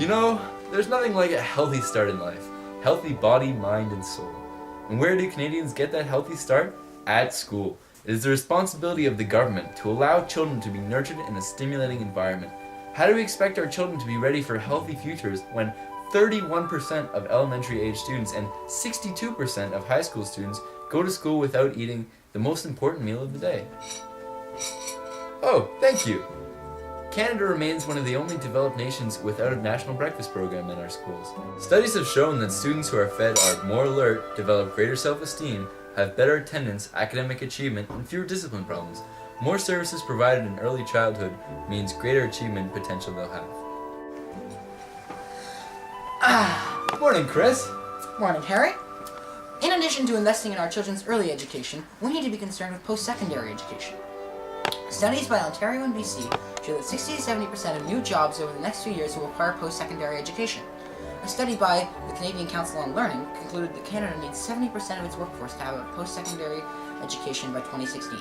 You know, there's nothing like a healthy start in life. Healthy body, mind, and soul. And where do Canadians get that healthy start? At school. It is the responsibility of the government to allow children to be nurtured in a stimulating environment. How do we expect our children to be ready for healthy futures when 31% of elementary age students and 62% of high school students go to school without eating the most important meal of the day? Oh, thank you. Canada remains one of the only developed nations without a national breakfast program in our schools. Studies have shown that students who are fed are more alert, develop greater self-esteem, have better attendance, academic achievement, and fewer discipline problems. More services provided in early childhood means greater achievement potential they'll have. Morning, Chris. Morning, Harry. In addition to investing in our children's early education, we need to be concerned with post-secondary education. Studies by Ontario and BC show that 60 to 70% of new jobs over the next few years will require post-secondary education. A study by the Canadian Council on Learning concluded that Canada needs 70% of its workforce to have a post-secondary education by 2016.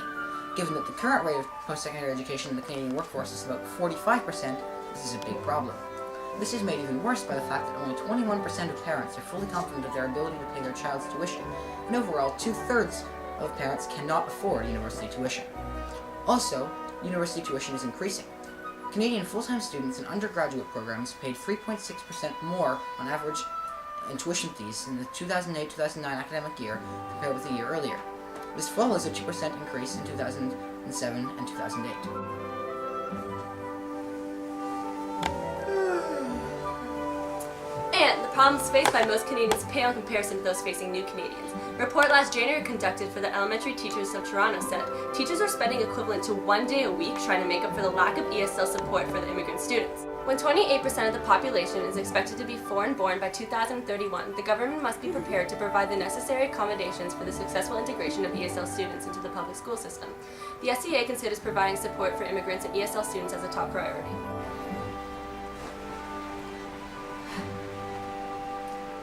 Given that the current rate of post-secondary education in the Canadian workforce is about 45%, this is a big problem. This is made even worse by the fact that only 21% of parents are fully confident of their ability to pay their child's tuition, and overall 2/3 of parents cannot afford university tuition. Also, university tuition is increasing. Canadian full-time students in undergraduate programs paid 3.6% more on average in tuition fees in the 2008-2009 academic year compared with the year earlier. This follows a 2% increase in 2007 and 2008. And the problems faced by most Canadians pale in comparison to those facing new Canadians. A report last January conducted for the Elementary Teachers of Toronto said teachers are spending equivalent to 1 day a week trying to make up for the lack of ESL support for the immigrant students. When 28% of the population is expected to be foreign-born by 2031, the government must be prepared to provide the necessary accommodations for the successful integration of ESL students into the public school system. The SDA considers providing support for immigrants and ESL students as a top priority.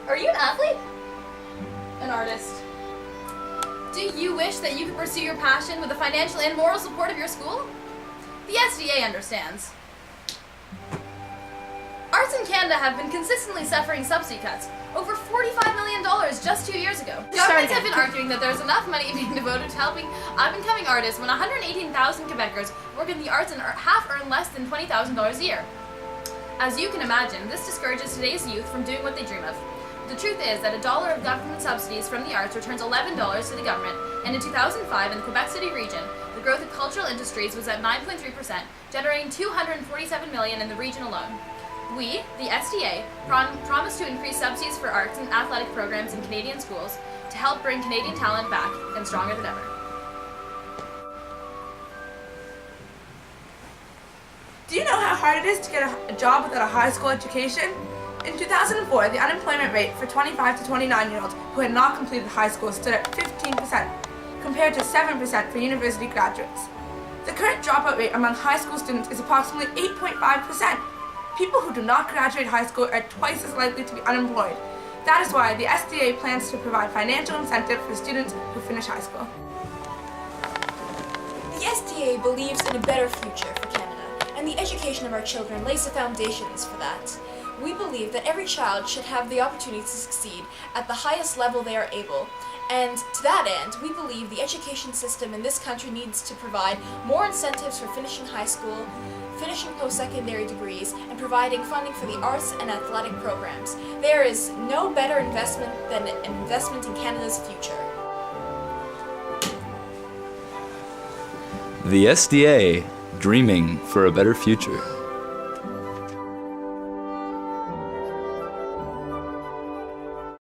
Are you an athlete? An artist. Do you wish that you could pursue your passion with the financial and moral support of your school? The SDA understands. Arts in Canada have been consistently suffering subsidy cuts. Over $45 million just 2 years ago. Governments have been arguing that there's enough money being devoted to helping up-and-coming artists when 118,000 Quebecers work in the arts and half earn less than $20,000 a year. As you can imagine, this discourages today's youth from doing what they dream of. The truth is that $1 of government subsidies from the arts returns $11 to the government, and in 2005 in the Quebec City region, the growth of cultural industries was at 9.3%, generating $247 million in the region alone. We, the SDA, promise to increase subsidies for arts and athletic programs in Canadian schools to help bring Canadian talent back and stronger than ever. Do you know how hard it is to get a job without a high school education? In 2004, the unemployment rate for 25 to 29-year-olds who had not completed high school stood at 15%, compared to 7% for university graduates. The current dropout rate among high school students is approximately 8.5%. People who do not graduate high school are twice as likely to be unemployed. That is why the SDA plans to provide financial incentive for students who finish high school. The SDA believes in a better future for Canada, and the education of our children lays the foundations for that. We believe that every child should have the opportunity to succeed at the highest level they are able, and to that end, we believe the education system in this country needs to provide more incentives for finishing high school, finishing post-secondary degrees, and providing funding for the arts and athletic programs. There is no better investment than an investment in Canada's future. The SDA, dreaming for a better future.